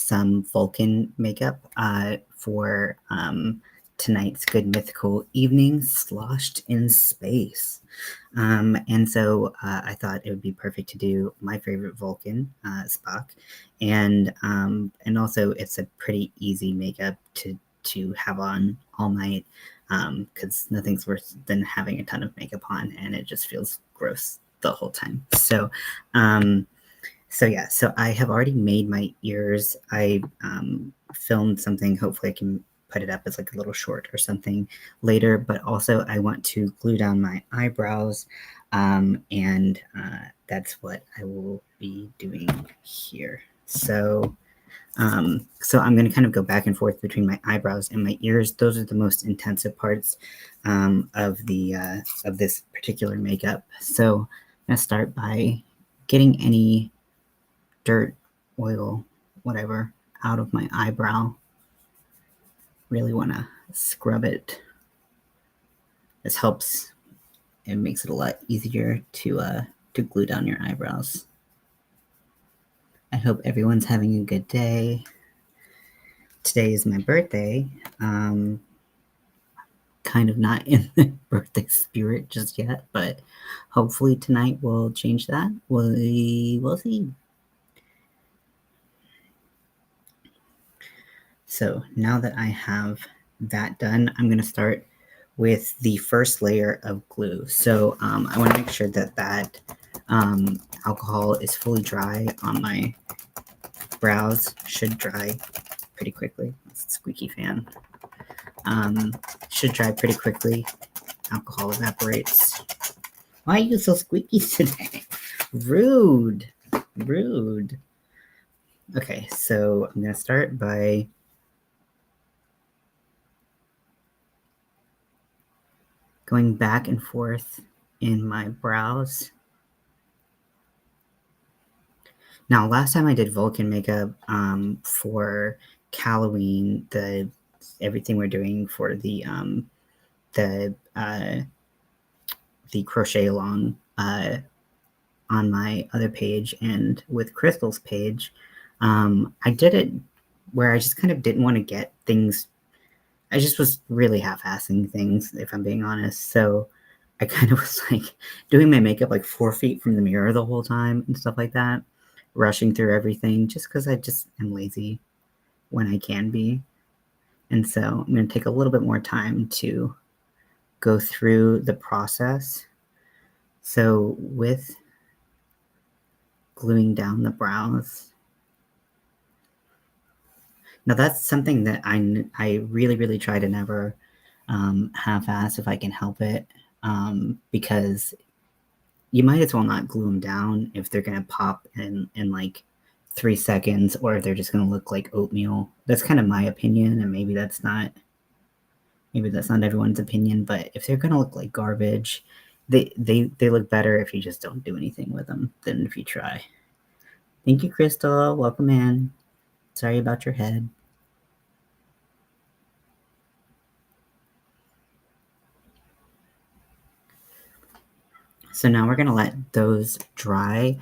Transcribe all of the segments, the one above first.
some Vulcan makeup for tonight's Good Mythical Evening Sloshed in Space. And so I thought it would be perfect to do my favorite Vulcan, Spock, and also it's a pretty easy makeup to have on all night, because nothing's worse than having a ton of makeup on and it just feels gross the whole time. So I have already made my ears. I filmed something. Hopefully I can put it up as like a little short or something later, but also I want to glue down my eyebrows, and that's what I will be doing here. So I'm going to kind of go back and forth between my eyebrows and my ears. Those are the most intensive parts of this particular makeup. So I'm going to start by getting any dirt, oil, whatever, out of my eyebrow. Really want to scrub it. This helps. It makes it a lot easier to glue down your eyebrows. I hope everyone's having a good day. Today is my birthday. Kind of not in the birthday spirit just yet, but hopefully tonight will change that. We'll see. So now that I have that done, I'm going to start with the first layer of glue. So I want to make sure that alcohol is fully dry on my brows. Should dry pretty quickly. It's a squeaky fan. Should dry pretty quickly. Alcohol evaporates. Why are you so squeaky today? Rude. Okay, so I'm going to start by going back and forth in my brows. Now, last time I did Vulcan makeup for Halloween, everything we're doing for the crochet along on my other page and with Crystal's page, I did it where I just kind of didn't want to get things. I just was really half-assing things, if I'm being honest. So I kind of was like doing my makeup like 4 feet from the mirror the whole time and stuff like that, rushing through everything just because I just am lazy when I can be. And so I'm going to take a little bit more time to go through the process. So with gluing down the brows, now that's something that I really, really try to never half-ass if I can help it, because you might as well not glue them down if they're going to pop in like 3 seconds, or if they're just going to look like oatmeal. That's kind of my opinion, and maybe that's not everyone's opinion, but if they're going to look like garbage, they look better if you just don't do anything with them than if you try. Thank you, Crystal. Welcome in. Sorry about your head. So now we're going to let those dry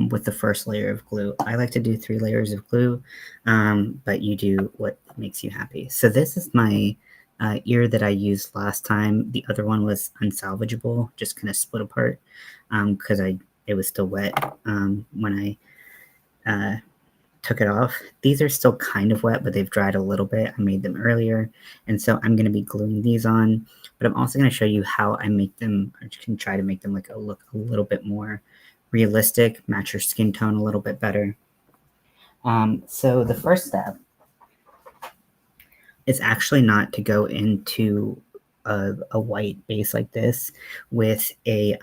with the first layer of glue. I like to do 3 layers of glue, but you do what makes you happy. So this is my ear that I used last time. The other one was unsalvageable, just kind of split apart because it was still wet when I took it off. These are still kind of wet, but they've dried a little bit. I made them earlier, and so I'm going to be gluing these on, but I'm also going to show you how I make them, or can try to make them look a little bit more realistic, match your skin tone a little bit better. So the first step is actually not to go into a white base like this with a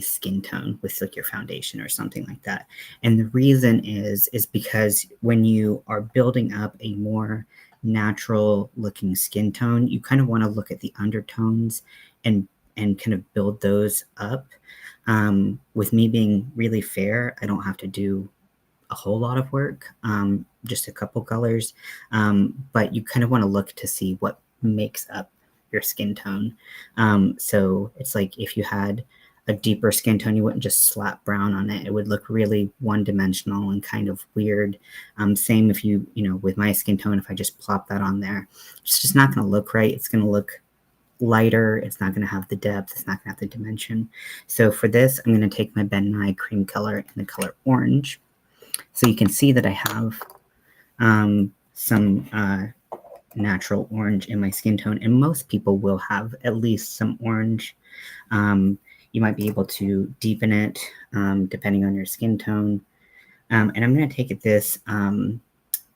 skin tone, with like your foundation or something like that. And the reason is because when you are building up a more natural looking skin tone, you kind of want to look at the undertones and kind of build those up. With me being really fair, I don't have to do a whole lot of work, just a couple colors, but you kind of want to look to see what makes up your skin tone. So it's like if you had a deeper skin tone, you wouldn't just slap brown on it. It would look really one-dimensional and kind of weird. Same if you know, with my skin tone, if I just plop that on there, it's just not going to look right. It's going to look lighter. It's not going to have the depth. It's not going to have the dimension. So for this, I'm going to take my Ben Nye cream color in the color orange. So you can see that I have some natural orange in my skin tone, and most people will have at least some orange. You might be able to deepen it depending on your skin tone. And I'm going to take this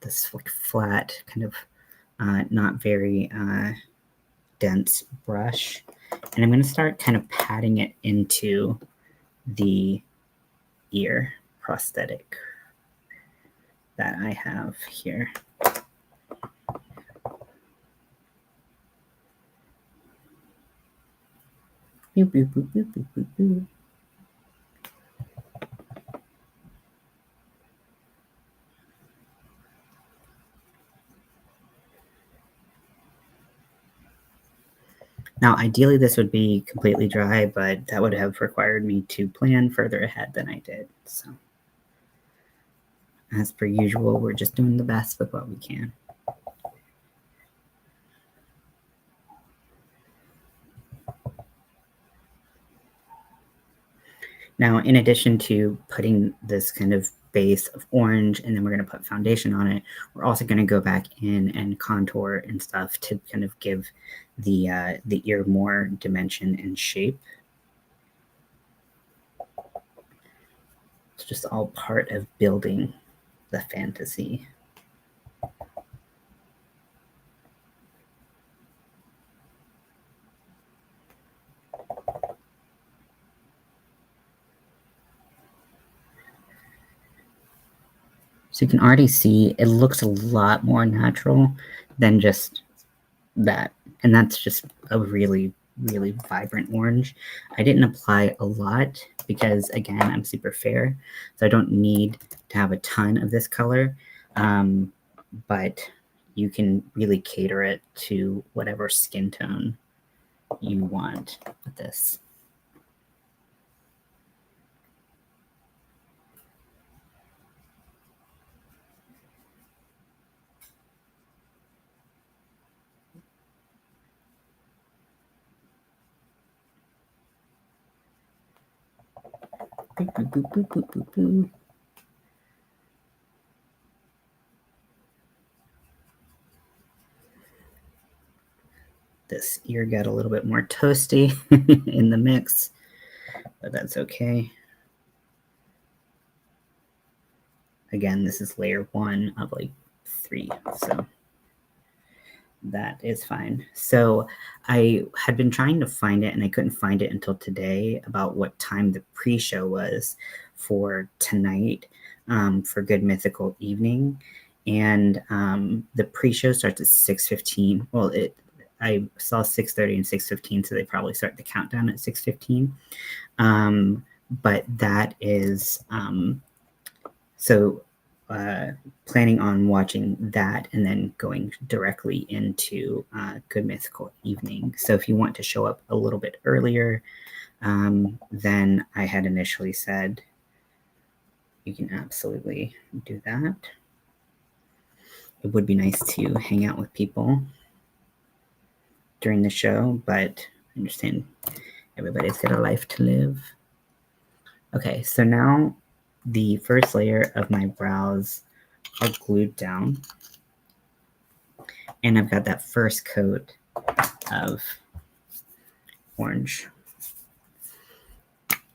this like flat, kind of not very dense brush, and I'm going to start kind of patting it into the ear prosthetic that I have here. Boop, boop, boop, boop, boop, boop, boop. Now, ideally, this would be completely dry, but that would have required me to plan further ahead than I did. So, as per usual, we're just doing the best with what we can. Now, in addition to putting this kind of base of orange, and then we're going to put foundation on it, we're also going to go back in and contour and stuff to kind of give the ear more dimension and shape. It's just all part of building the fantasy. So you can already see it looks a lot more natural than just that. And that's just a really, really vibrant orange. I didn't apply a lot because, again, I'm super fair. So I don't need to have a ton of this color. But you can really cater it to whatever skin tone you want with this. Boop, boop, boop, boop, boop, boop, boop. This ear got a little bit more toasty in the mix, but that's okay. Again, this is layer 1 of like 3, so that is fine. So I had been trying to find it, and I couldn't find it until today about what time the pre-show was for tonight for Good Mythical Evening. And the pre-show starts at 6:15. Well, I saw 6:30 and 6:15, so they probably start the countdown at 6:15. But that is so planning on watching that and then going directly into Good Mythical Evening. So if you want to show up a little bit earlier than I had initially said, you can absolutely do that. It would be nice to hang out with people during the show, but I understand everybody's got a life to live. Okay, so now the first layer of my brows are glued down, and I've got that first coat of orange.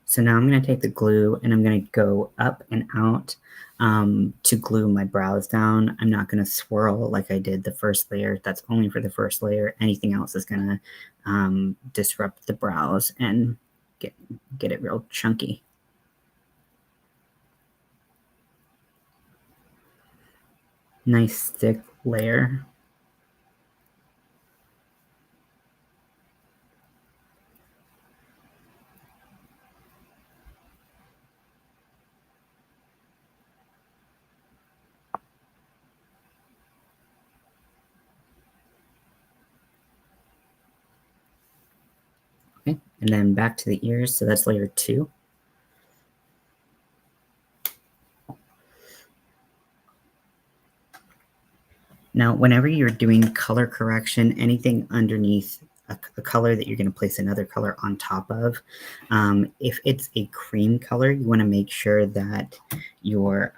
So now I'm going to take the glue and I'm going to go up and out to glue my brows down. I'm not going to swirl like I did the first layer. That's only for the first layer. Anything else is going to disrupt the brows and get it real chunky. Nice thick layer. Okay, And then back to the ears, so that's layer 2. Now, whenever you're doing color correction, anything underneath a color that you're going to place another color on top of, if it's a cream color, you want to make sure that your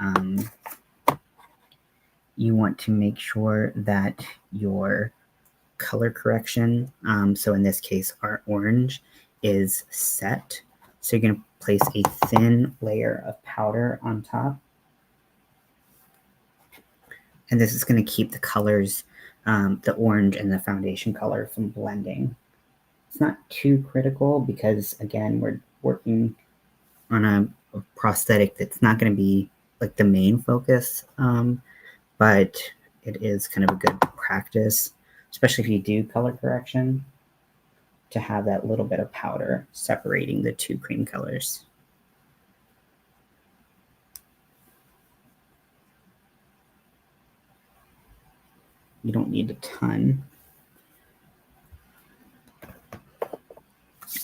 color correction, so in this case, our orange is set. So you're going to place a thin layer of powder on top. And this is going to keep the colors, the orange and the foundation color, from blending. It's not too critical because, again, we're working on a prosthetic that's not going to be like the main focus, but it is kind of a good practice, especially if you do color correction, to have that little bit of powder separating the two cream colors. You don't need a ton.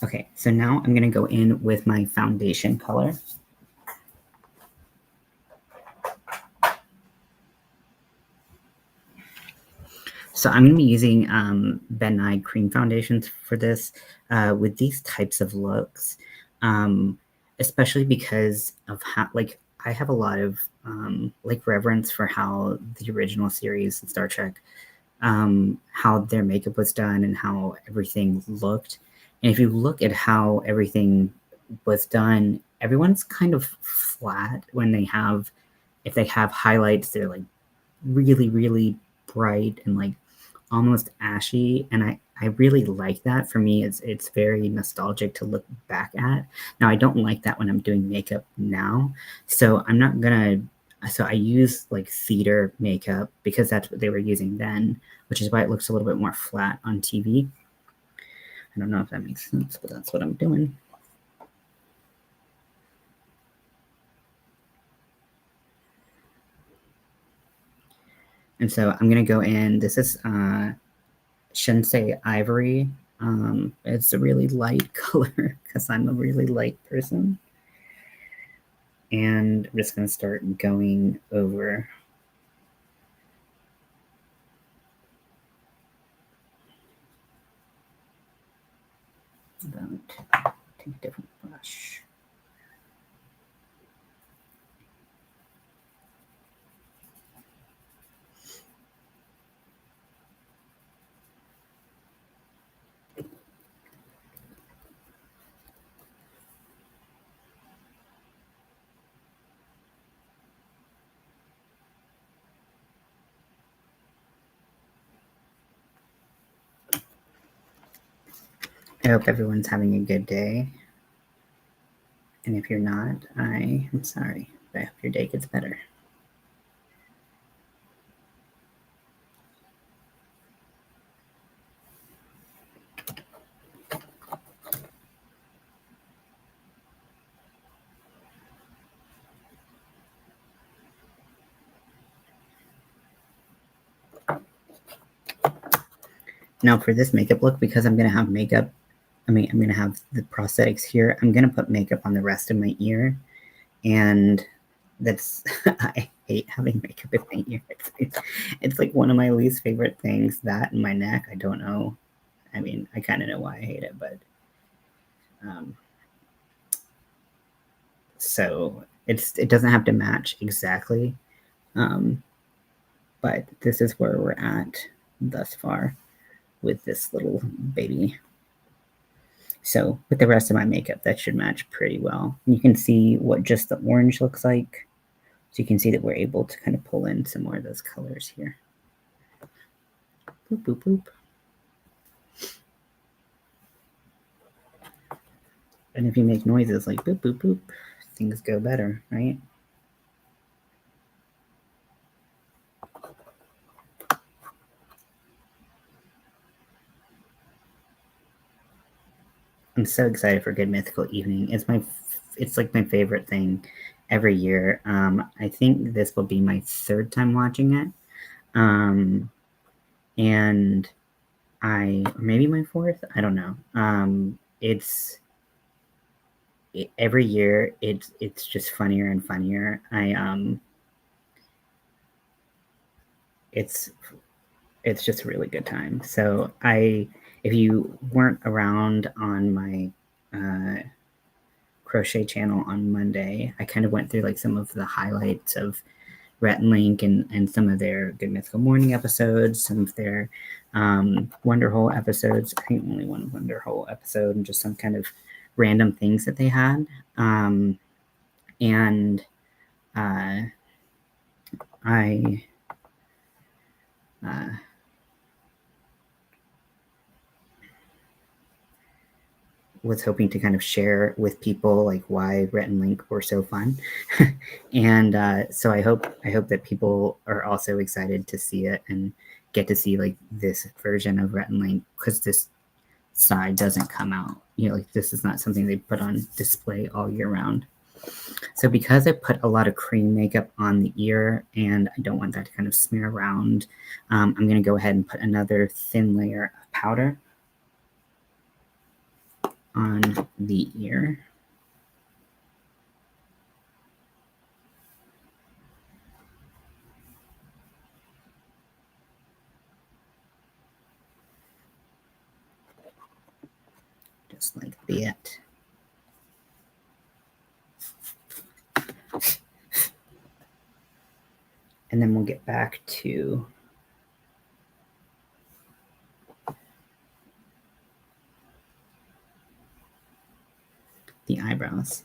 Okay, so now I'm going to go in with my foundation color. So I'm going to be using Ben Nye cream foundations for this. With these types of looks, especially because of how, like, I have a lot of like reverence for how the original series in Star Trek, how their makeup was done and how everything looked. And if you look at how everything was done, everyone's kind of flat when they have, if they have highlights, they're like really, really bright and like almost ashy. And I really like that. For me, it's very nostalgic to look back at. Now, I don't like that when I'm doing makeup now. So I'm not gonna, so I use like theater makeup because that's what they were using then, which is why it looks a little bit more flat on TV. I don't know if that makes sense, but that's what I'm doing. And so I'm going to go in. This is Shinsei Ivory. It's a really light color because I'm a really light person. And I'm just going to start going over. Take a different brush. I hope everyone's having a good day. And if you're not, I am sorry, but I hope your day gets better. Now for this makeup look, because I'm going to have makeup, I'm going to have the prosthetics here, I'm going to put makeup on the rest of my ear. And that's, I hate having makeup in my ear. It's like one of my least favorite things, that and my neck. I don't know. I mean, I kind of know why I hate it, but so it doesn't have to match exactly. But this is where we're at thus far with this little baby. So with the rest of my makeup, that should match pretty well. You can see what just the orange looks like. So you can see that we're able to kind of pull in some more of those colors here. Boop, boop, boop. And if you make noises like boop, boop, boop, things go better, right? I'm so excited for Good Mythical Evening. It's like my favorite thing every year. I think this will be my third time watching it. And or maybe my fourth, I don't know. every year it's just funnier and funnier. It's just a really good time. So if you weren't around on my crochet channel on Monday, I kind of went through like some of the highlights of Rhett and Link and some of their Good Mythical Morning episodes, some of their Wonderhole episodes. I think only one Wonderhole episode, and just some kind of random things that they had. And I was hoping to kind of share with people like why Rhett and Link were so fun. And so I hope that people are also excited to see it and get to see like this version of Rhett and Link, because this side doesn't come out. Like this is not something they put on display all year round. So because I put a lot of cream makeup on the ear and I don't want that to kind of smear around, I'm going to go ahead and put another thin layer of powder on the ear. Just like that. And then we'll get back to the eyebrows.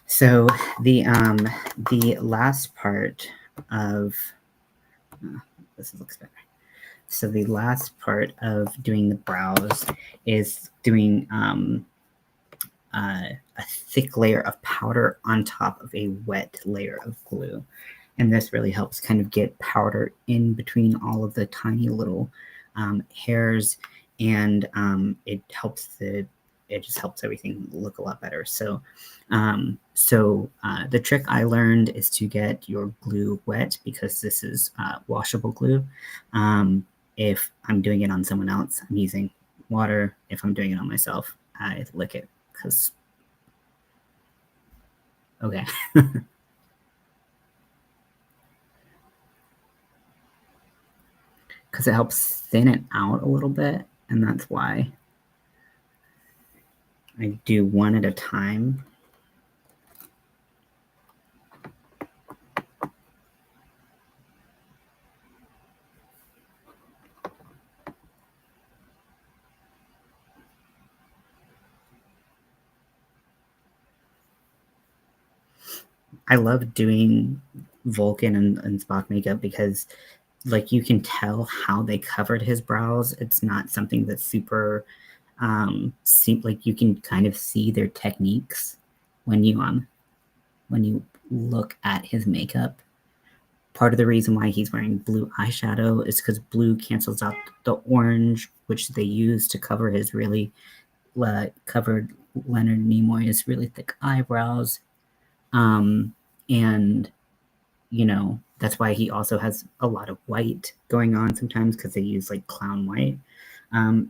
So the last part of this looks better. So the last part of doing the brows is doing a thick layer of powder on top of a wet layer of glue. And this really helps kind of get powder in between all of the tiny little hairs, and it just helps everything look a lot better. So the trick I learned is to get your glue wet, because this is washable glue. If I'm doing it on someone else, I'm using water. If I'm doing it on myself, I lick it, because okay. Because it helps thin it out a little bit, and that's why I do one at a time. I love doing Vulcan and Spock makeup because like you can tell how they covered his brows. It's not something that's super like you can kind of see their techniques when you look at his makeup. Part of the reason why he's wearing blue eyeshadow is because blue cancels out the orange, which they use to cover his really covered Leonard Nimoy's really thick eyebrows. And that's why he also has a lot of white going on sometimes, because they use like clown white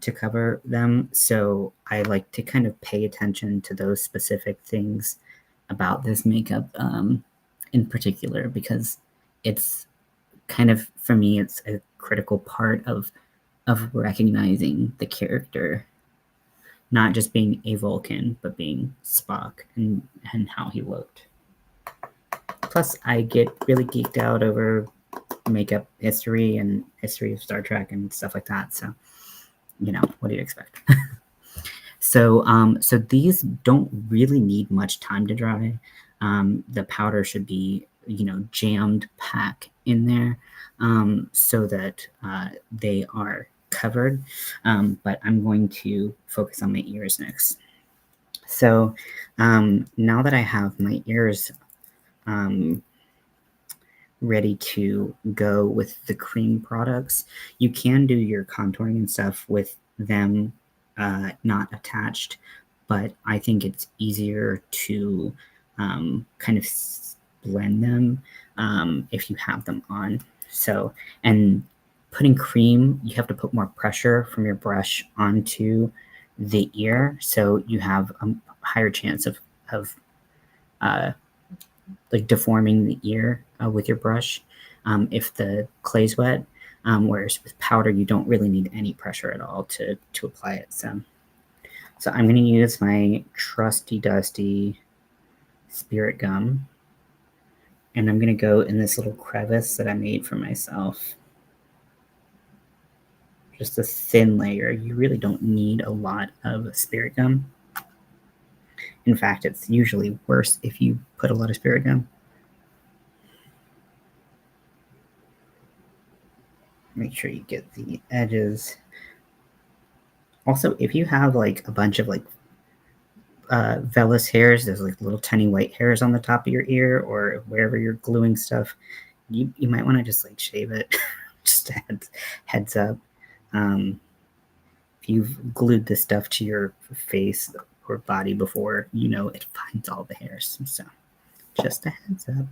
to cover them. So I like to kind of pay attention to those specific things about this makeup in particular, because it's kind of, for me, it's a critical part of recognizing the character, not just being a Vulcan, but being Spock and how he looked. Plus, I get really geeked out over makeup history and history of Star Trek and stuff like that. So, what do you expect? So these don't really need much time to dry. The powder should be, jammed pack in there so that they are covered. But I'm going to focus on my ears next. So now that I have my ears ready to go with the cream products, you can do your contouring and stuff with them not attached, but I think it's easier to kind of blend them if you have them on. So, and putting cream, you have to put more pressure from your brush onto the ear, so you have a higher chance of like deforming the ear with your brush if the clay's wet. Whereas with powder, you don't really need any pressure at all to apply it. So I'm going to use my trusty dusty spirit gum, and I'm going to go in this little crevice that I made for myself. Just a thin layer. You really don't need a lot of spirit gum. In fact, it's usually worse if you put a lot of spirit gum. Make sure you get the edges. Also, if you have like a bunch of like vellus hairs, there's like little tiny white hairs on the top of your ear or wherever you're gluing stuff, you might want to just like shave it. Just a heads up. If you've glued this stuff to your face or body before, you know it finds all the hairs. So just a heads up.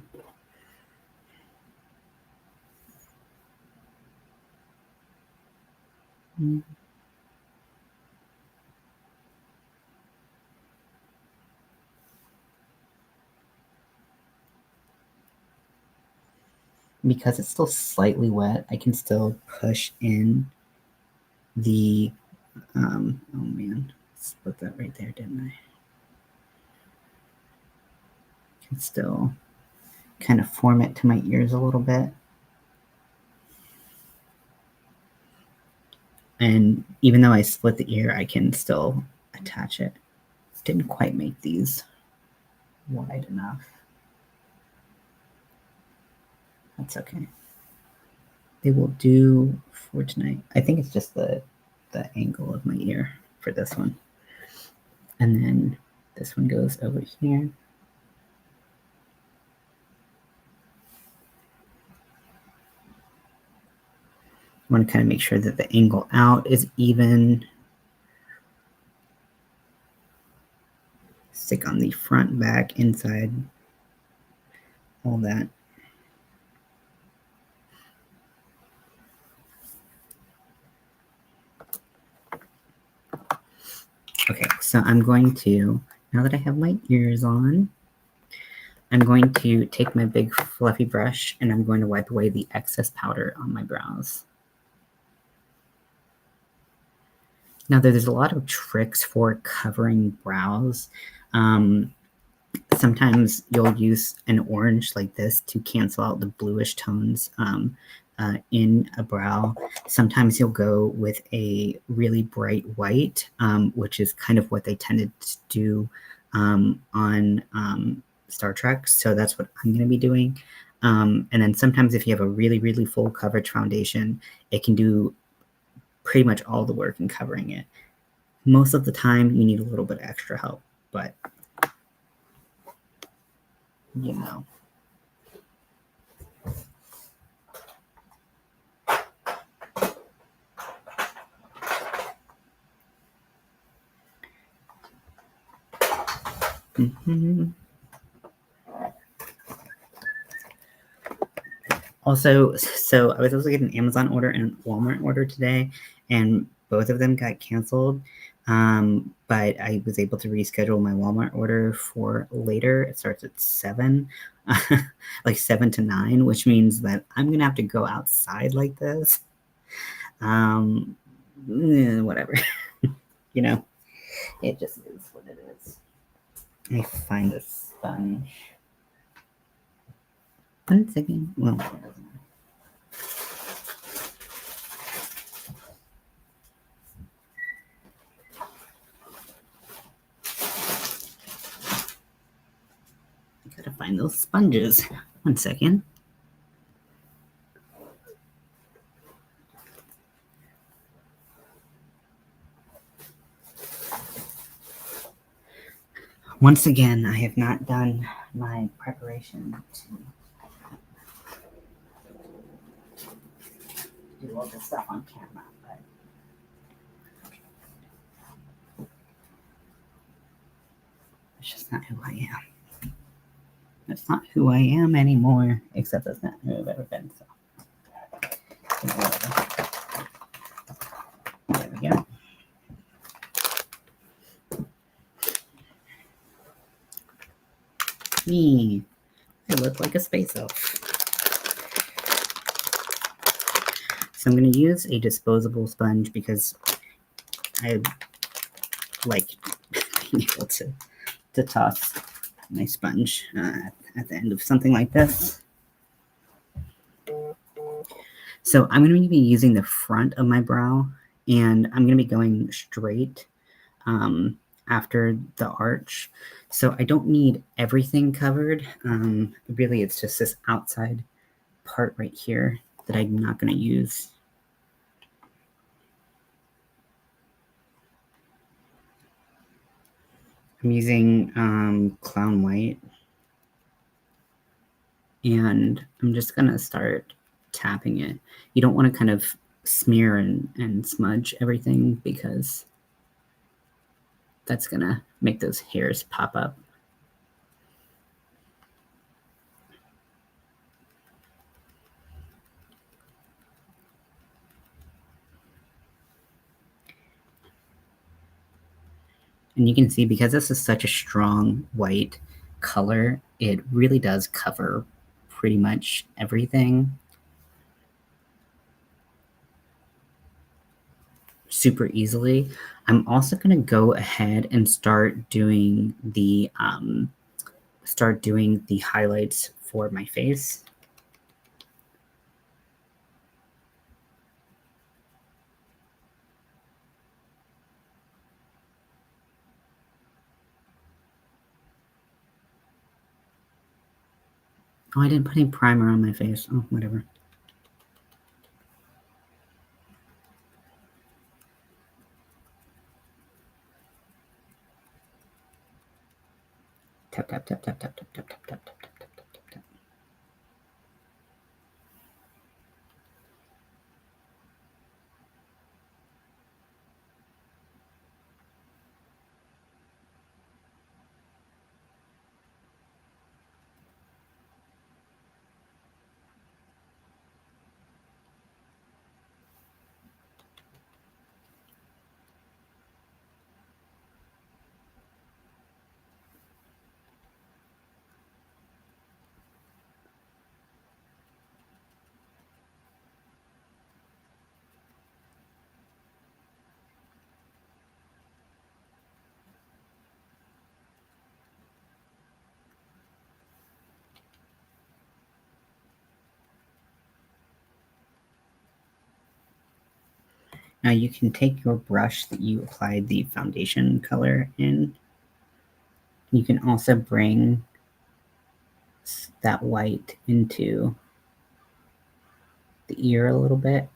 Because it's still slightly wet, I can still push in the, oh man, split that right there, didn't I? Can still kind of form it to my ears a little bit. And even though I split the ear, I can still attach it. Didn't quite make these wide enough. That's okay. They will do for tonight. I think it's just the angle of my ear for this one. And then this one goes over here. I want to kind of make sure that the angle out is even. Stick on the front, back, inside, all that. Okay, so I'm going to, now that I have my ears on, I'm going to take my big fluffy brush and I'm going to wipe away the excess powder on my brows. Now, there's a lot of tricks for covering brows. Sometimes you'll use an orange like this to cancel out the bluish tones in a brow. Sometimes you'll go with a really bright white, which is kind of what they tended to do on Star Trek. So that's what I'm going to be doing. And then sometimes if you have a really, really full coverage foundation, it can do pretty much all the work in covering it. Most of the time, you need a little bit extra help, but you know. Also, so I was able to get an Amazon order and a Walmart order today, and both of them got canceled. But I was able to reschedule my Walmart order for later. It starts at 7, like 7 to 9, which means that I'm going to have to go outside like this. Whatever. You know, it just is what it is. Let me find a sponge. 1 second. Well, it doesn't matter. I gotta find those sponges. 1 second. Once again, I have not done my preparation to do all this stuff on camera, but it's just not who I am. That's not who I am anymore, except that's not who I've ever been, so. me. I look like a space elf. So I'm going to use a disposable sponge because I like being able to toss my sponge at the end of something like this. So I'm going to be using the front of my brow, and I'm going to be going straight after the arch. So I don't need everything covered. Really, it's just this outside part right here that I'm not going to use. I'm using Clown White, and I'm just going to start tapping it. You don't want to kind of smear and smudge everything because that's going to make those hairs pop up. And you can see, because this is such a strong white color, it really does cover pretty much everything super easily. I'm also going to go ahead and start doing the highlights for my face. Oh, I didn't put any primer on my face. Oh, whatever. Tap, tap, tap, tap, tap, tap, tap, tap, tap, tap, tap, tap, tap, tap. Now you can take your brush that you applied the foundation color in. You can also bring that white into the ear a little bit.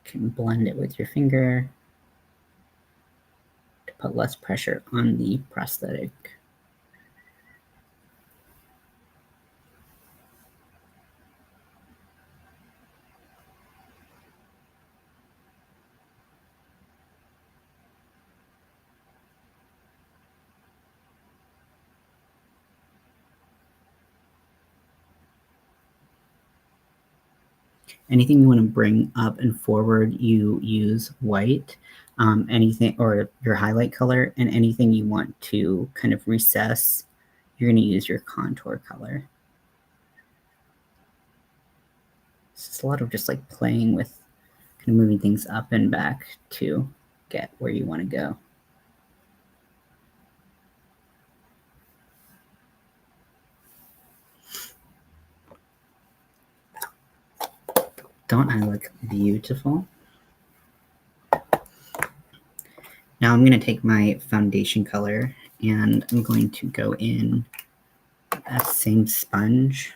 You can blend it with your finger to put less pressure on the prosthetic. Anything you want to bring up and forward, you use white. Anything, or your highlight color, and anything you want to kind of recess, you're going to use your contour color. It's a lot of just like playing with kind of moving things up and back to get where you want to go. Don't I look beautiful? Now I'm going to take my foundation color and I'm going to go in that same sponge.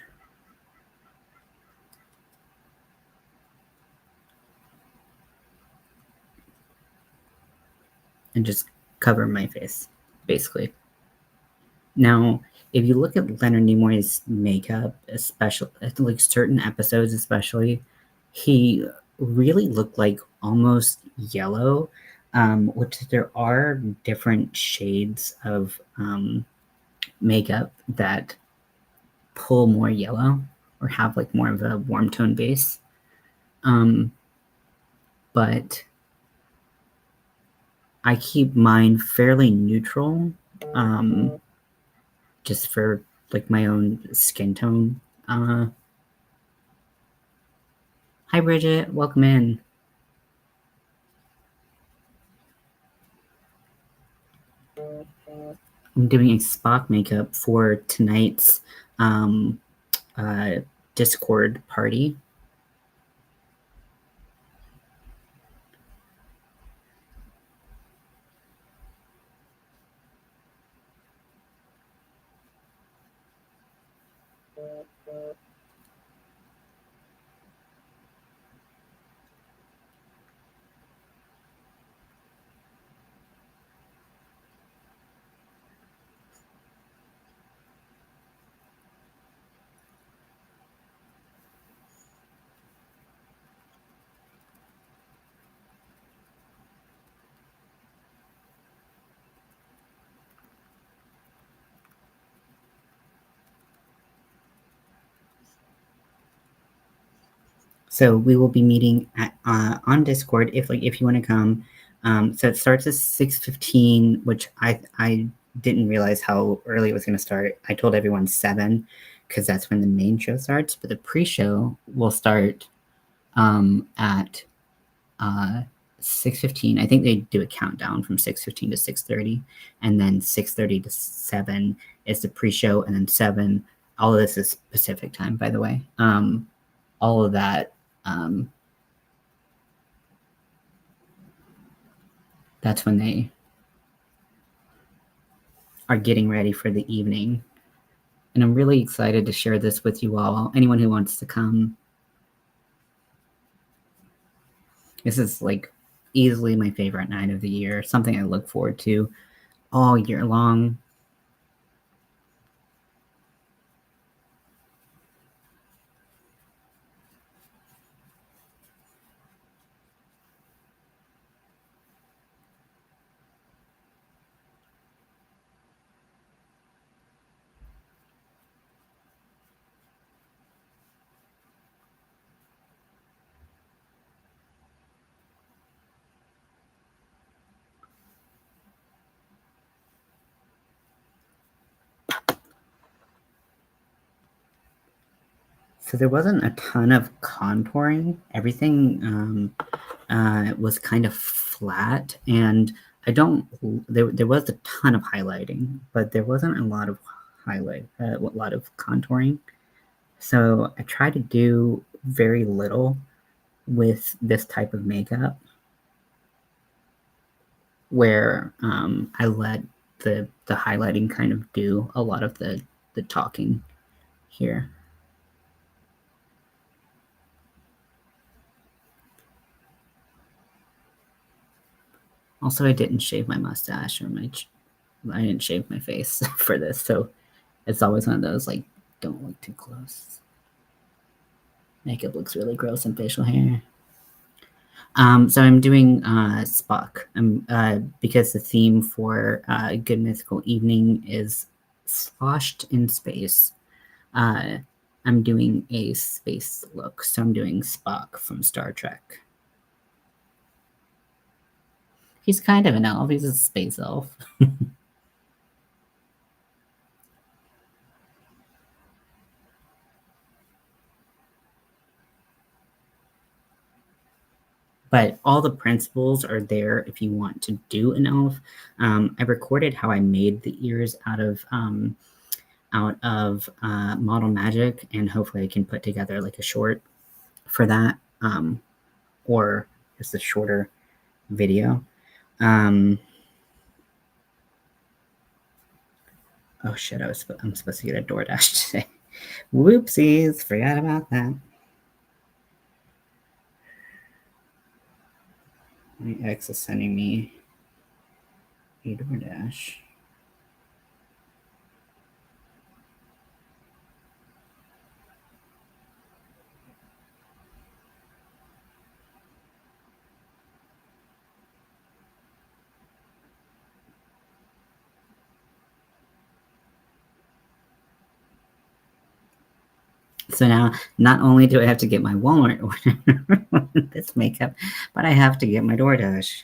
And just cover my face, basically. Now, if you look at Leonard Nimoy's makeup, especially like certain episodes, especially, he really looked like almost yellow, which there are different shades of makeup that pull more yellow or have like more of a warm tone base. But I keep mine fairly neutral, just for like my own skin tone. Hi Bridget, welcome in. I'm doing a Spock makeup for tonight's Discord party. So we will be meeting at, on Discord if you want to come. So it starts at 6:15, which I didn't realize how early it was going to start. I told everyone 7 because that's when the main show starts, but the pre-show will start at 6:15. I think they do a countdown from 6:15 to 6:30, and then 6:30 to 7 is the pre-show, and then 7. All of this is Pacific time, by the way. All of that. That's when they are getting ready for the evening. And I'm really excited to share this with you all. Anyone who wants to come. This is like easily my favorite night of the year, something I look forward to all year long. So there wasn't a ton of contouring. Everything was kind of flat, and there was a ton of highlighting, but there wasn't a lot of a lot of contouring. So I try to do very little with this type of makeup, where I let the highlighting kind of do a lot of the talking here. Also, I didn't shave my mustache or I didn't shave my face for this, so it's always one of those like, don't look too close. Makeup looks really gross in facial hair. So I'm doing Spock. Because the theme for Good Mythical Evening is sloshed in space. I'm doing a space look, so I'm doing Spock from Star Trek. He's kind of an elf. He's a space elf. But all the principles are there if you want to do an elf. I recorded how I made the ears out of Model Magic, and hopefully I can put together like a short for that, or just a shorter video. Oh shit, I'm supposed to get a DoorDash today. Whoopsies, forgot about that. My ex is sending me a DoorDash. So now, not only do I have to get my Walmart order with this makeup, but I have to get my DoorDash.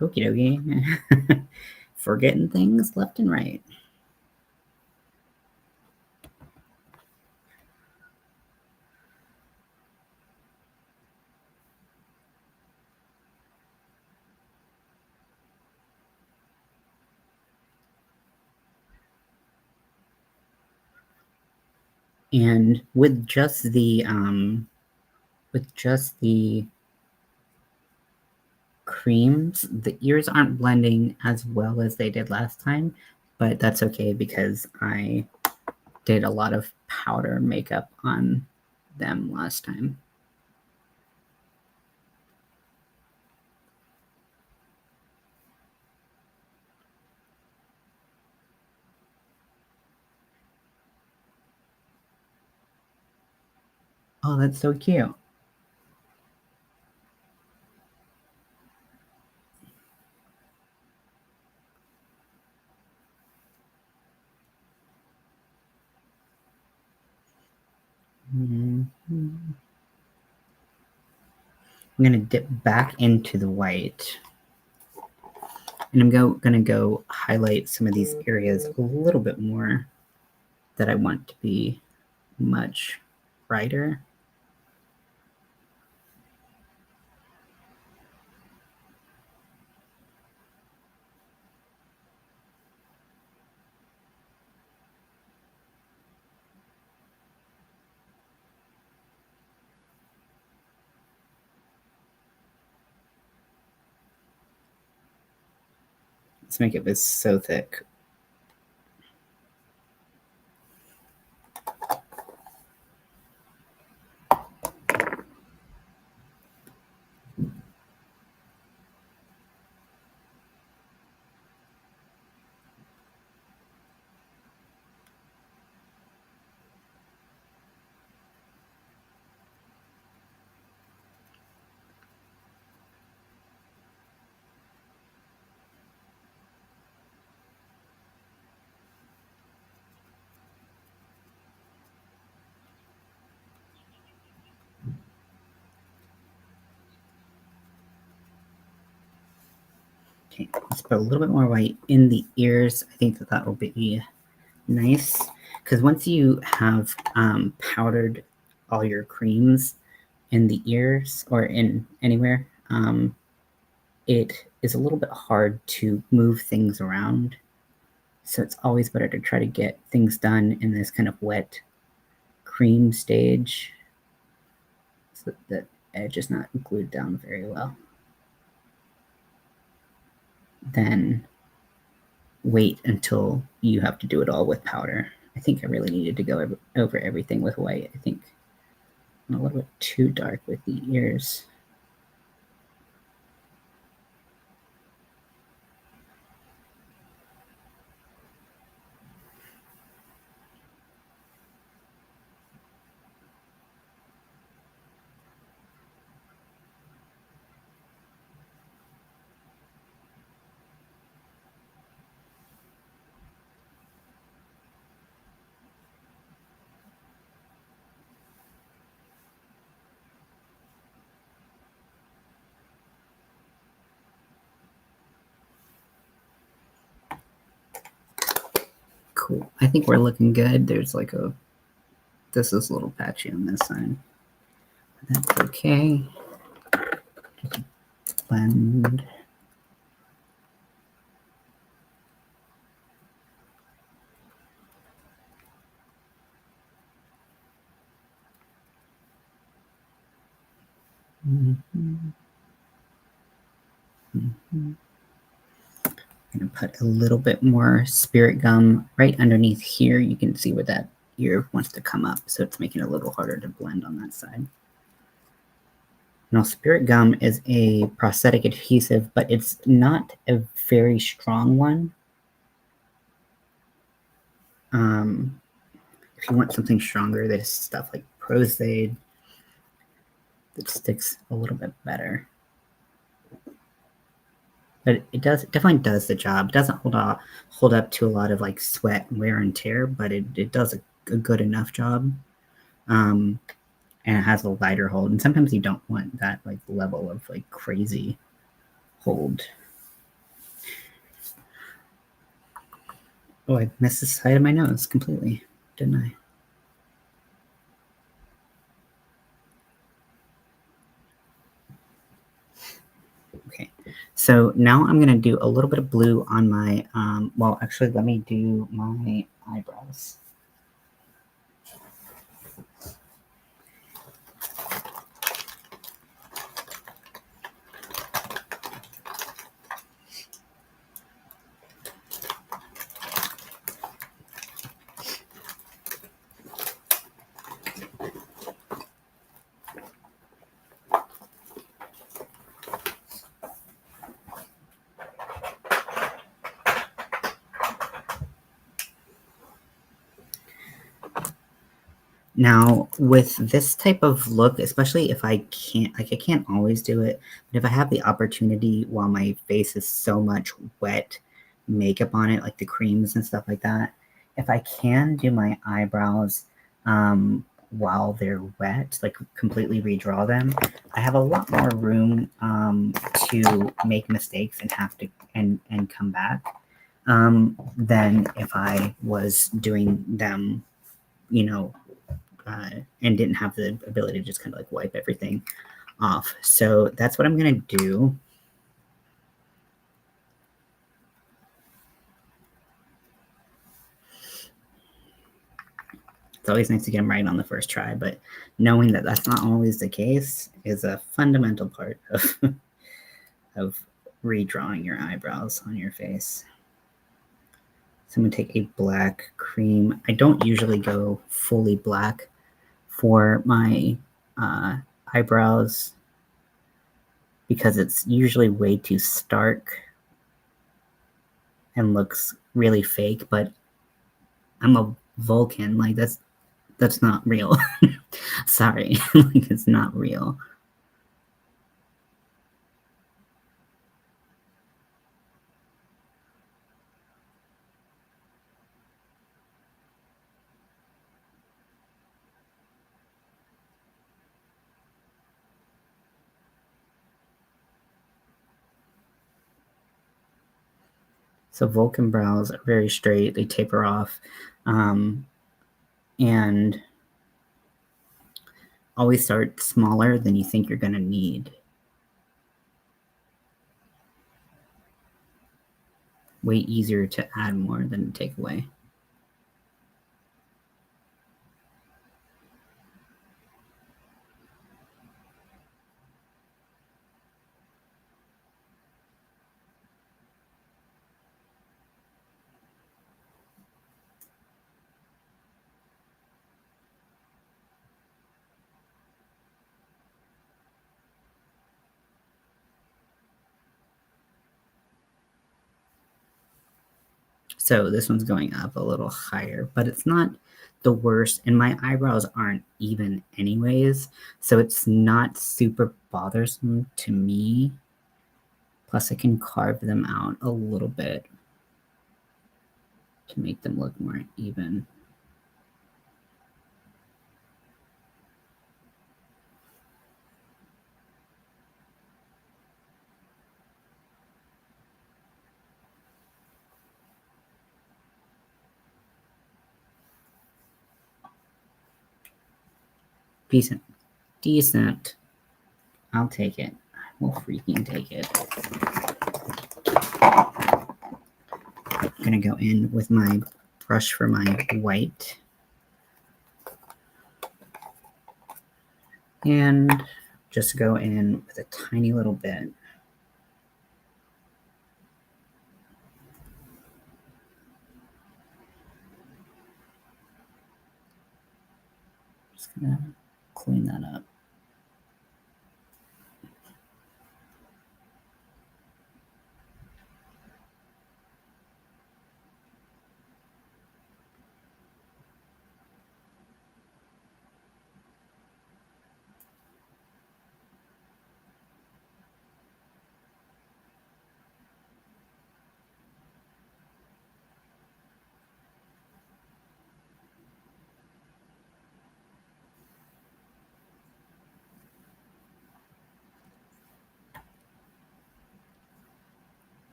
Okie dokie. Forgetting things left and right. And with just the creams, the ears aren't blending as well as they did last time, but that's okay because I did a lot of powder makeup on them last time. Oh, that's so cute. I'm going to dip back into the white. And I'm going to go highlight some of these areas a little bit more that I want to be much brighter. Let's make it this so thick. Okay, let's put a little bit more white in the ears. I think that will be nice because once you have powdered all your creams in the ears or in anywhere, it is a little bit hard to move things around. So it's always better to try to get things done in this kind of wet cream stage so that the edge is not glued down very well. Then wait until you have to do it all with powder. I think I really needed to go over everything with white. I think I'm a little bit too dark with the ears. Cool. I think we're looking good. There's like this is a little patchy on this side. That's okay. Just blend. Mm-hmm. Mm-hmm. I'm going to put a little bit more spirit gum right underneath here. You can see where that ear wants to come up, so it's making it a little harder to blend on that side. Now, spirit gum is a prosthetic adhesive, but it's not a very strong one. If you want something stronger, there's stuff like Prozaid that sticks a little bit better. But it definitely does the job. It doesn't hold up to a lot of like sweat, wear, and tear, but it does a good enough job. And it has a lighter hold. And sometimes you don't want that like level of like crazy hold. Oh, I missed the side of my nose completely, didn't I? Okay, so now I'm gonna do a little bit of blue on my, well, actually, let me do my eyebrows. Now, with this type of look, especially if I can't, like, I can't always do it, but if I have the opportunity while my face is so much wet makeup on it, like the creams and stuff like that, if I can do my eyebrows while they're wet, like completely redraw them, I have a lot more room to make mistakes and have to and come back than if I was doing them, you know, and didn't have the ability to just kind of like wipe everything off. So that's what I'm gonna do. It's always nice to get them right on the first try, but knowing that that's not always the case is a fundamental part of of redrawing your eyebrows on your face. So I'm gonna take a black cream. I don't usually go fully black for my eyebrows because it's usually way too stark and looks really fake, but I'm a Vulcan. Like that's not real. Sorry, like it's not real. So Vulcan brows are very straight. They taper off, and always start smaller than you think you're gonna need. Way easier to add more than to take away. So this one's going up a little higher, but it's not the worst. And my eyebrows aren't even anyways, so it's not super bothersome to me. Plus I can carve them out a little bit to make them look more even. Decent. Decent. I'll take it. I will freaking take it. I'm gonna go in with my brush for my white. And just go in with a tiny little bit. Just gonna clean that up.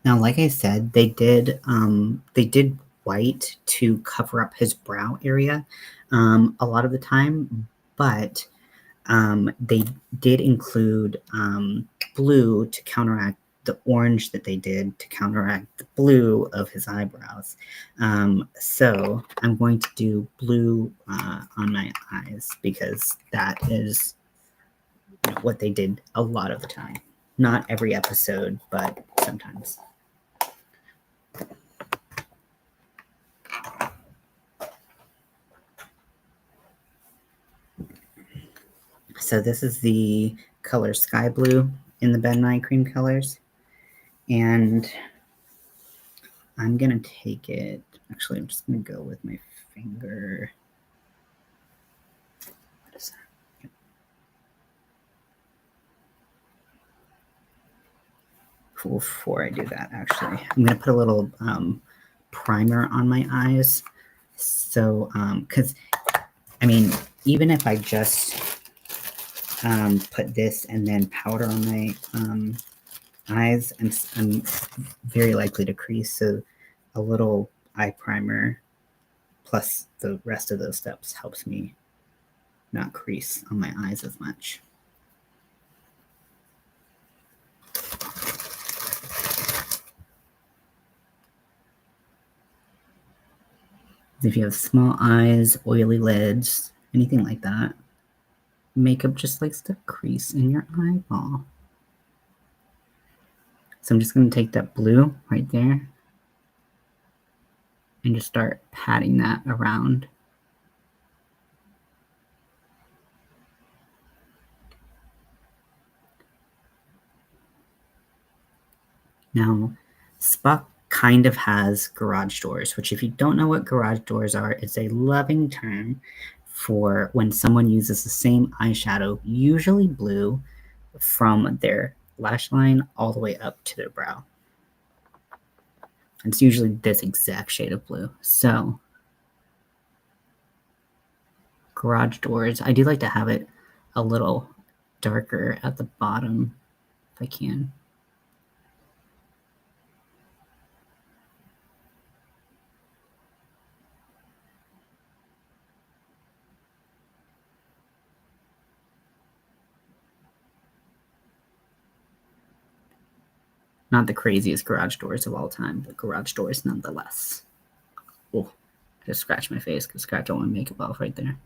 Now, like I said, they did white to cover up his brow area a lot of the time, but they did include blue to counteract the orange that they did to counteract the blue of his eyebrows. So I'm going to do blue on my eyes because that is what they did a lot of the time. Not every episode, but sometimes. So this is the color Sky Blue in the Ben Nye Cream colors. And I'm going to take it. Actually, I'm just going to go with my finger. What is that? Before I do that, actually, I'm going to put a little primer on my eyes. So, because, I mean, even if I just put this and then powder on my eyes, I'm very likely to crease. So a little eye primer plus the rest of those steps helps me not crease on my eyes as much. If you have small eyes, oily lids, anything like that, makeup just likes to crease in your eyeball. So I'm just going to take that blue right there and just start patting that around. Now, Spock kind of has garage doors, which if you don't know what garage doors are, it's a loving term for when someone uses the same eyeshadow, usually blue, from their lash line all the way up to their brow. It's usually this exact shade of blue. So, garage doors, I do like to have it a little darker at the bottom if I can. Not the craziest garage doors of all time, but garage doors nonetheless. Oh, I just scratched my face because scratch all my makeup off right there.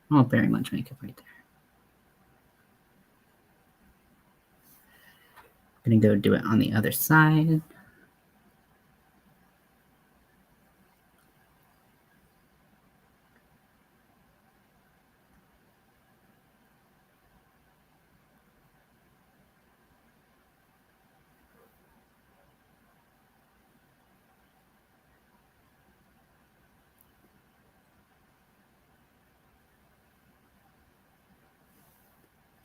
Oh, very much makeup right there. I'm gonna go do it on the other side.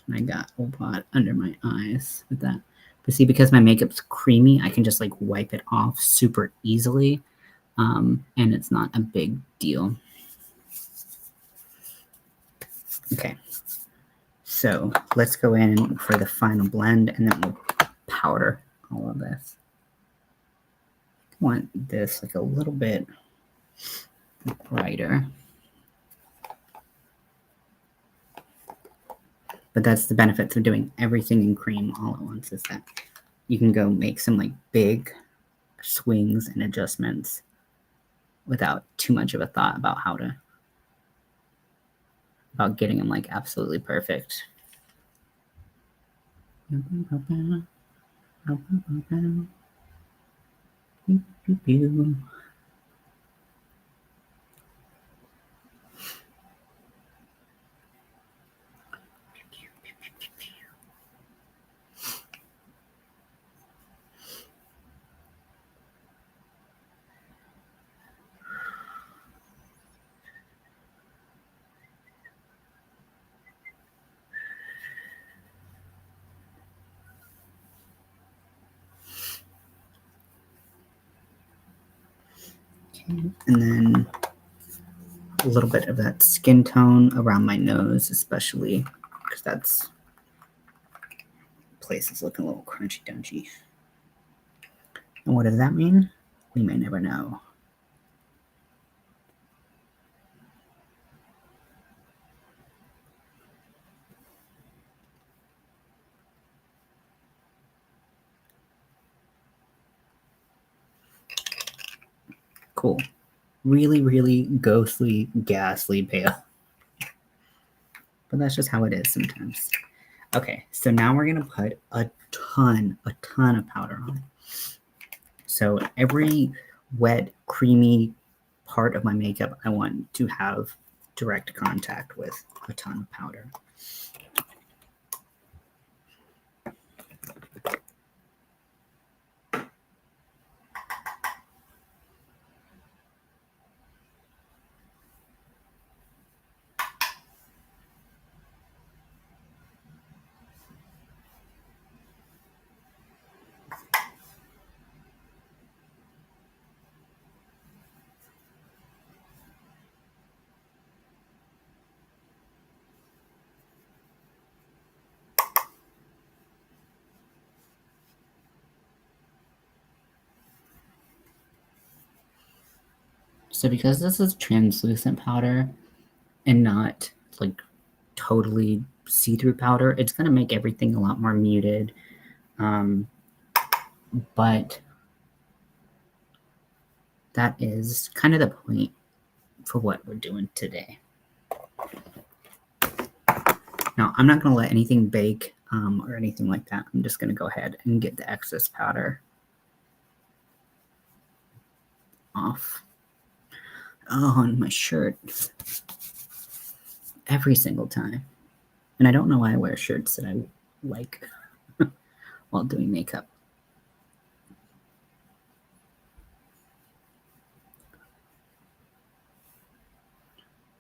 And I got a lot under my eyes with that. But see, because my makeup's creamy, I can just like wipe it off super easily. And it's not a big deal. Okay. So let's go in for the final blend and then we'll powder all of this. I want this like a little bit brighter. But that's the benefits of doing everything in cream all at once, is that you can go make some like big swings and adjustments without too much of a thought about about getting them like absolutely perfect. And then a little bit of that skin tone around my nose, especially because that's place is looking a little crunchy dunchy. And what does that mean? We may never know. Cool. Really, really ghostly, ghastly pale. But that's just how it is sometimes. Okay, so now we're gonna put a ton of powder on. So every wet, creamy part of my makeup, I want to have direct contact with a ton of powder. So because this is translucent powder and not like totally see-through powder, it's going to make everything a lot more muted. But that is kind of the point for what we're doing today. Now, I'm not going to let anything bake or anything like that. I'm just going to go ahead and get the excess powder off. Oh, on my shirt. Every single time. And I don't know why I wear shirts that I like while doing makeup.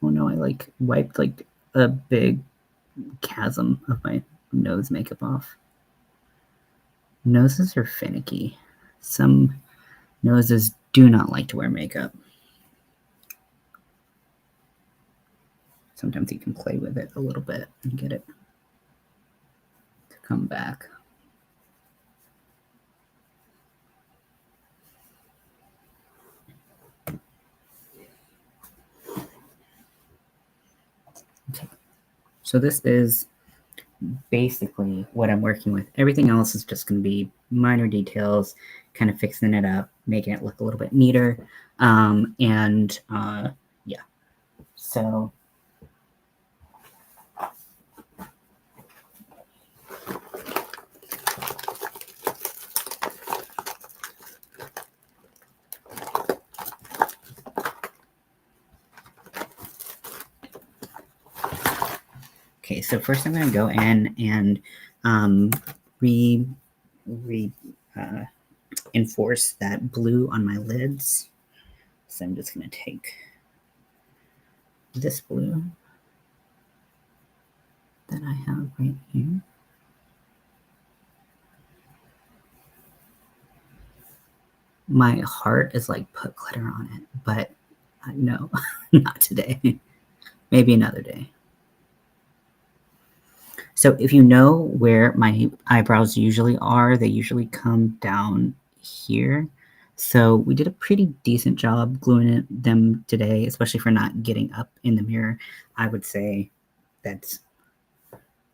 Oh no, I like wiped like a big chasm of my nose makeup off. Noses are finicky. Some noses do not like to wear makeup. Sometimes you can play with it a little bit and get it to come back. Okay. So this is basically what I'm working with. Everything else is just going to be minor details, kind of fixing it up, making it look a little bit neater. Yeah. So okay, so first I'm going to go in and enforce that blue on my lids. So I'm just going to take this blue that I have right here. My heart is like, put glitter on it, but no, not today. Maybe another day. So if you know where my eyebrows usually are, they usually come down here. So we did a pretty decent job gluing them today, especially for not getting up in the mirror. I would say that's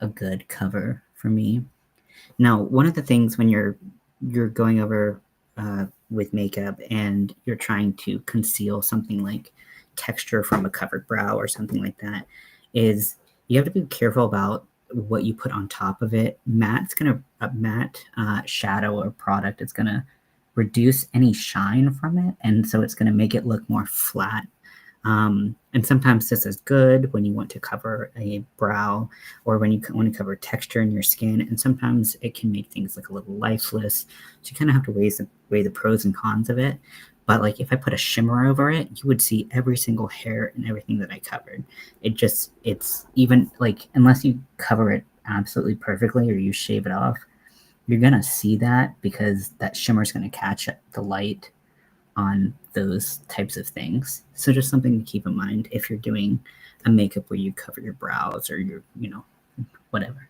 a good cover for me. Now, one of the things when you're going over with makeup and you're trying to conceal something like texture from a covered brow or something like that is you have to be careful about what you put on top of it. Matte shadow or product is going to reduce any shine from it, and so it's going to make it look more flat. And sometimes this is good when you want to cover a brow or when you want to cover texture in your skin. And sometimes it can make things look a little lifeless. So you kind of have to weigh the pros and cons of it. But like if I put a shimmer over it, you would see every single hair and everything that I covered. It's even like, unless you cover it absolutely perfectly or you shave it off, you're going to see that because that shimmer is going to catch the light on those types of things. So just something to keep in mind if you're doing a makeup where you cover your brows or your, whatever.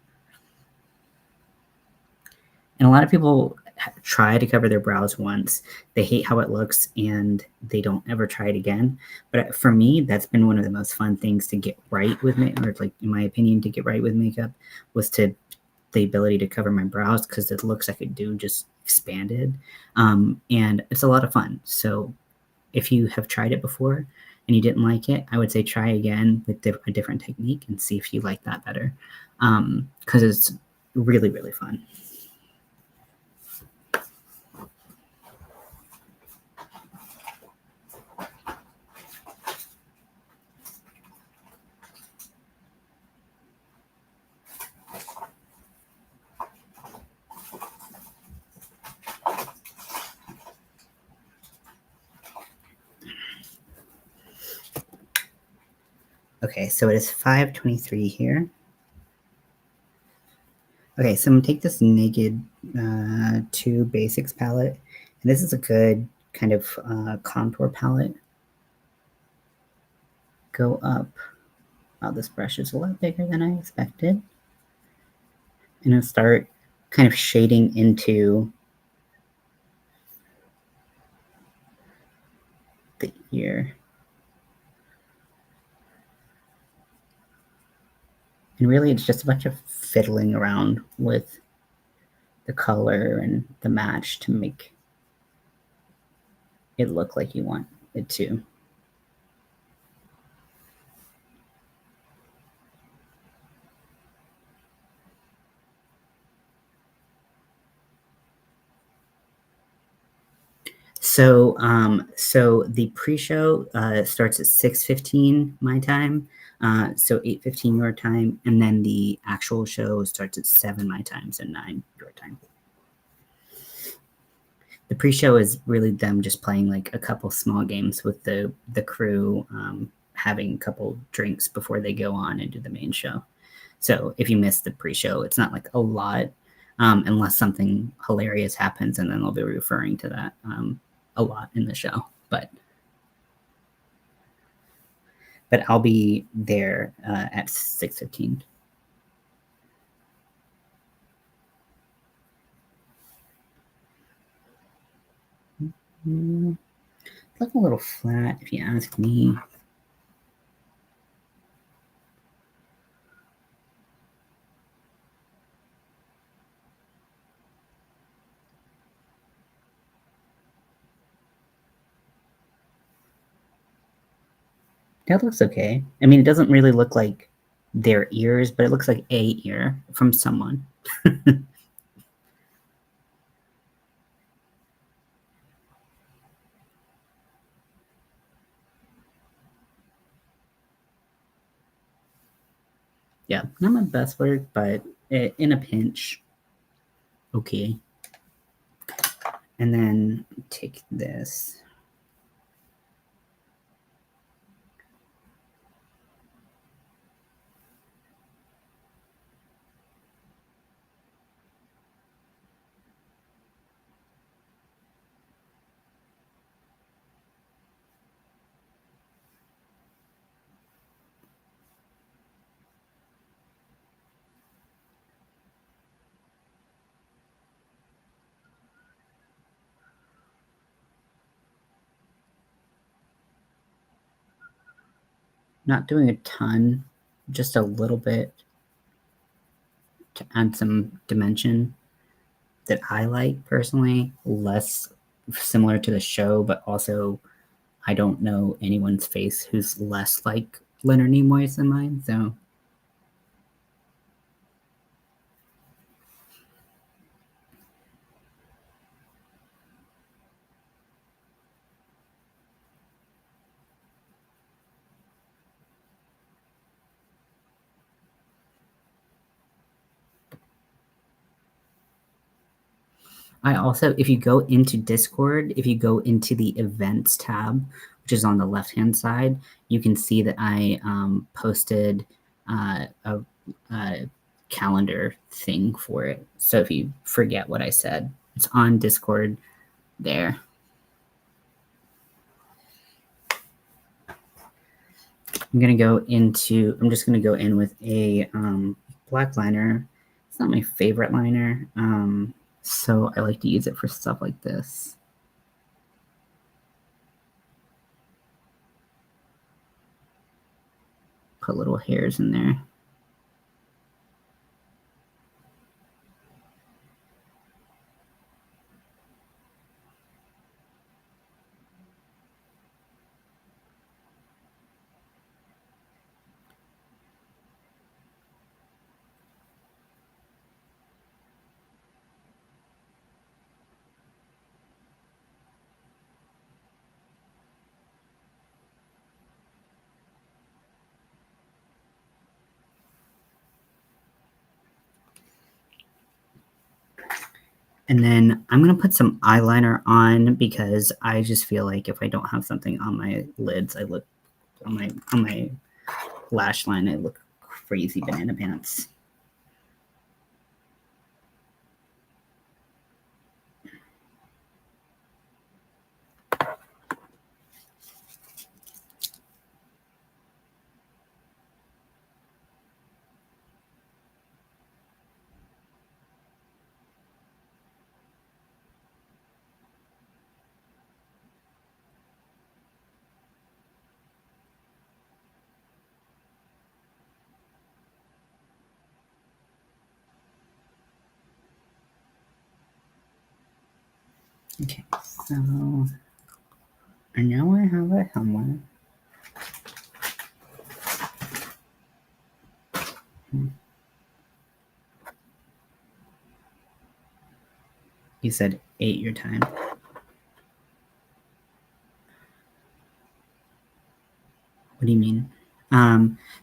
And a lot of people try to cover their brows once, they hate how it looks and they don't ever try it again. But for me, that's been one of the most fun things to get right with makeup, or like in my opinion, to get right with makeup, was to the ability to cover my brows, because the looks I could do just expanded. And it's a lot of fun. So if you have tried it before and you didn't like it, I would say try again with a different technique and see if you like that better, because it's really, really fun. Okay, so it is 5:23 here. Okay, so I'm gonna take this Naked 2 Basics palette, and this is a good kind of contour palette. Go up. Wow, this brush is a lot bigger than I expected. And I'll start kind of shading into the ear. And really, it's just a bunch of fiddling around with the color and the match to make it look like you want it to. So the pre-show starts at 6:15 my time, so 8:15 your time, and then the actual show starts at 7 my time, so 9 your time. The pre-show is really them just playing like a couple small games with the crew, having a couple drinks before they go on and do the main show. So if you miss the pre-show, it's not like a lot, unless something hilarious happens, and then they'll be referring to that a lot in the show. But I'll be there at 6:15. Look a little flat, if you ask me. That looks okay. I mean, it doesn't really look like their ears, but it looks like a ear from someone. Yeah, not my best work, but in a pinch, okay. And then take this. Not doing a ton, just a little bit to add some dimension that I like personally, less similar to the show, but also I don't know anyone's face who's less like Leonard Nimoy's than mine, so. I also, if you go into Discord, if you go into the events tab, which is on the left-hand side, you can see that I posted a calendar thing for it. So if you forget what I said, it's on Discord there. I'm just gonna go in with a black liner. It's not my favorite liner. So I like to use it for stuff like this. Put little hairs in there. And then I'm going to put some eyeliner on because I just feel like if I don't have something on my lids, I look on my lash line, I look crazy banana pants. Okay, so and now I have a helmet. You said 8 your time. What do you mean?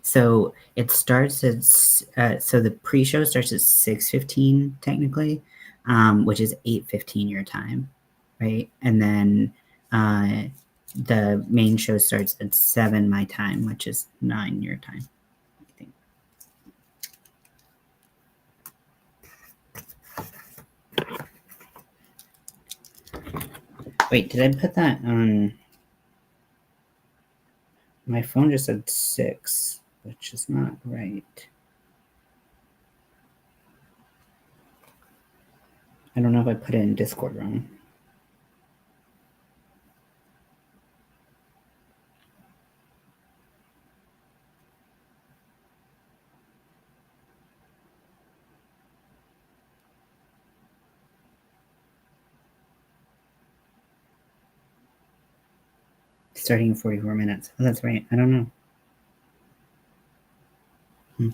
So it starts at so the pre-show starts at 6:15 technically, which is 8:15 your time, right? And then the main show starts at 7 my time, which is 9 your time, I think. Wait, did I put that on? My phone just said 6, which is not right. I don't know if I put it in Discord wrong. Starting in 44 minutes. Oh, that's right. I don't know.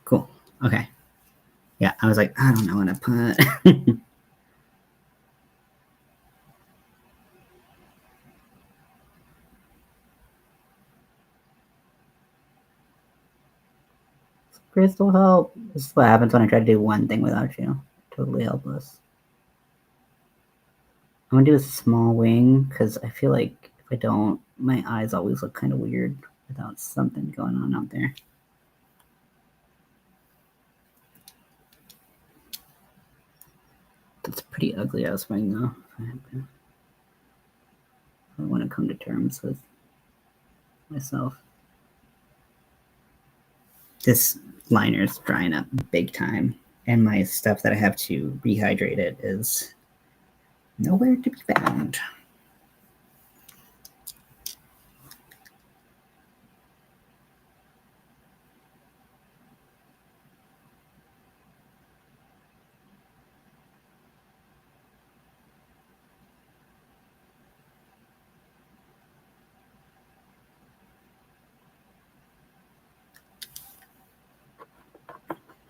Cool. Okay. Yeah, I was like, I don't know what to put. Crystal, help. This is what happens when I try to do one thing without you. Totally helpless. I'm gonna do a small wing because I feel like if I don't, my eyes always look kind of weird without something going on out there. That's a pretty ugly ass wing though. I want to come to terms with myself. This liner's drying up big time, and my stuff that I have to rehydrate it is nowhere to be found.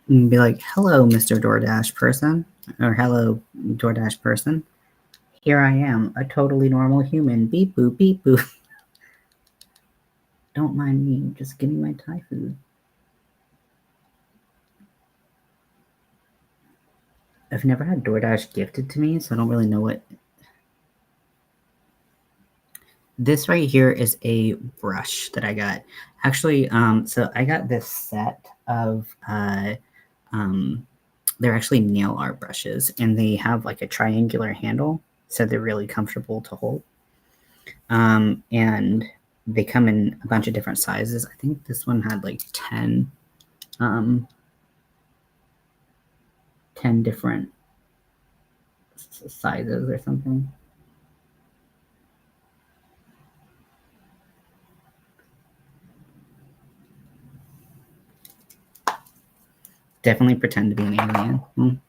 And be like, hello, Mr. DoorDash person, or hello, DoorDash person. Here I am, a totally normal human. Beep boop, beep boop. Don't mind me, just give me my Thai food. I've never had DoorDash gifted to me, so I don't really know what. This right here is a brush that I got. Actually, so I got this set of they're actually nail art brushes, and they have like a triangular handle, so they're really comfortable to hold. And they come in a bunch of different sizes. I think this one had like 10 different sizes or something. Definitely pretend to be an alien.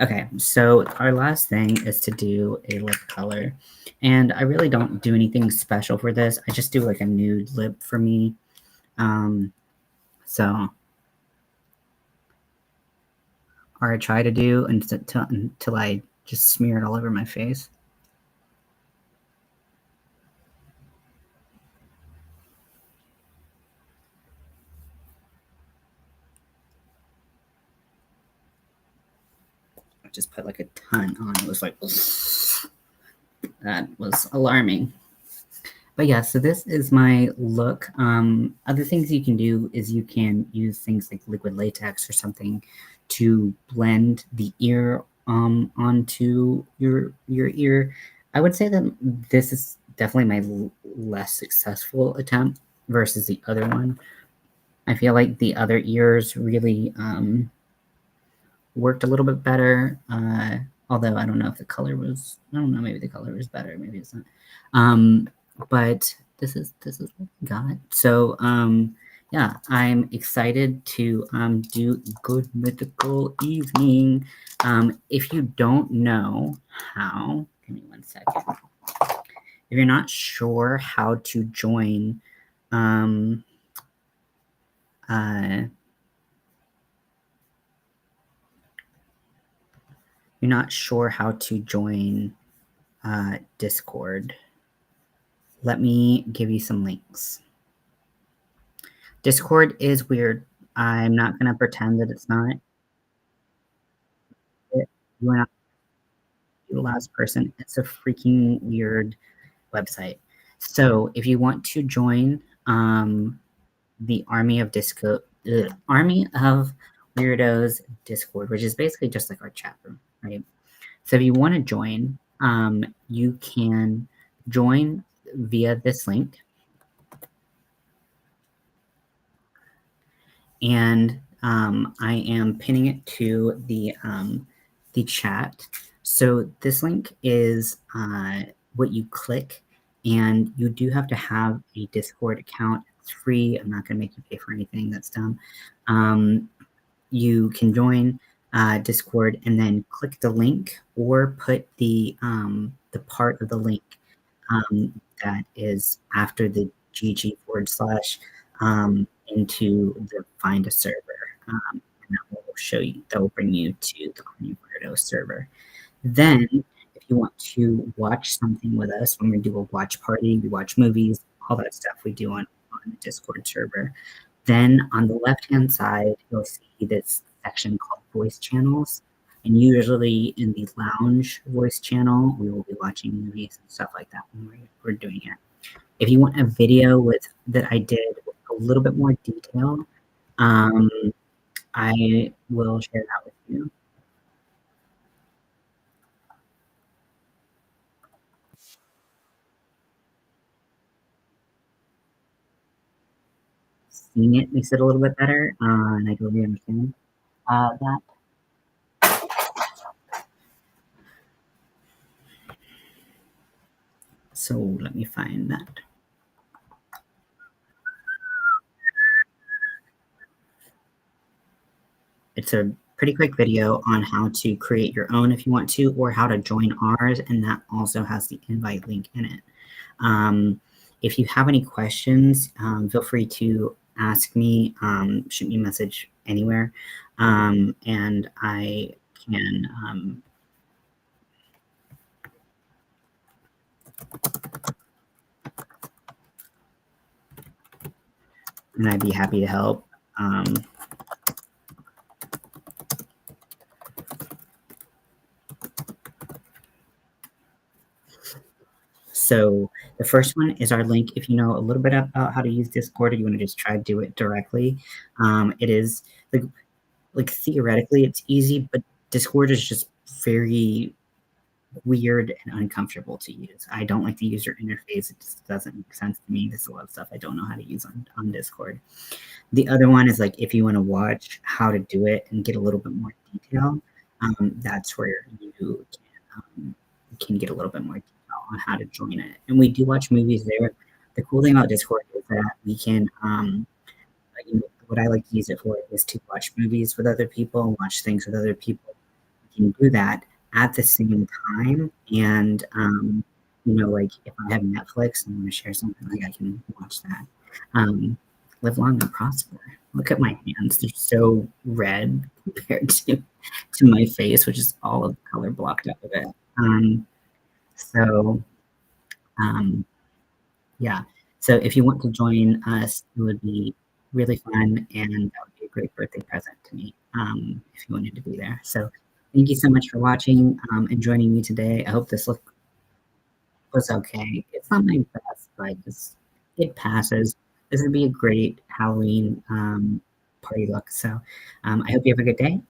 Okay, so our last thing is to do a lip color. And I really don't do anything special for this. I just do like a nude lip for me. So, or I try to do until I just smear it all over my face. I just put like a ton on. It was like, that was alarming. But yeah, so this is my look. Other things you can do is you can use things like liquid latex or something to blend the ear onto your ear. I would say that this is definitely my less successful attempt versus the other one. I feel like the other ears really worked a little bit better. Although I don't know if the color was, I don't know, maybe the color was better, maybe it's not. But this is what we got. So yeah, I'm excited to do Good Mythical Evening. If you don't know how, give me 1 second. If you're not sure how to join you're not sure how to join Discord, let me give you some links. Discord is weird. I'm not going to pretend that it's not. You are not the last person. It's a freaking weird website. So if you want to join the Army of Weirdos Discord, which is basically just like our chat room, right? So if you want to join, you can join via this link. And I am pinning it to the chat. So this link is what you click, and you do have to have a Discord account. It's free. I'm not going to make you pay for anything. That's dumb. You can join Discord and then click the link, or put the part of the link that is after the GG / into the find a server. And that will show you, that will bring you to the Army Weirdo server. Then, if you want to watch something with us, when we do a watch party, we watch movies, all that stuff we do on the Discord server. Then on the left-hand side, you'll see this section called voice channels. And usually in the lounge voice channel, we will be watching movies and stuff like that when we're doing it. If you want a video that I did with a little bit more detail, I will share that with you. Seeing it makes it a little bit better, and I totally understand that. So let me find that. It's a pretty quick video on how to create your own if you want to, or how to join ours, and that also has the invite link in it. If you have any questions, feel free to ask me, shoot me a message anywhere, and I can and I'd be happy to help. So the first one is our link. If you know a little bit about how to use Discord, or you want to just try to do it directly, it is like theoretically it's easy, but Discord is just very weird and uncomfortable to use. I don't like the user interface. It just doesn't make sense to me. There's a lot of stuff I don't know how to use on Discord. The other one is like if you want to watch how to do it and get a little bit more detail, that's where can get a little bit more detail on how to join it. And we do watch movies there. The cool thing about Discord is that we can, what I like to use it for is to watch movies with other people, watch things with other people. We can do that at the same time. And, like if I have Netflix and I want to share something, like I can watch that. Um, Live long and prosper. Look at my hands; they're so red compared to my face, which is all of the color blocked out of it. So um, yeah. So if you want to join us, it would be really fun, and that would be a great birthday present to me if you wanted to be there. So thank you so much for watching and joining me today. I hope this look was okay. It's not my best, but it passes. This would be a great Halloween party look. So I hope you have a good day,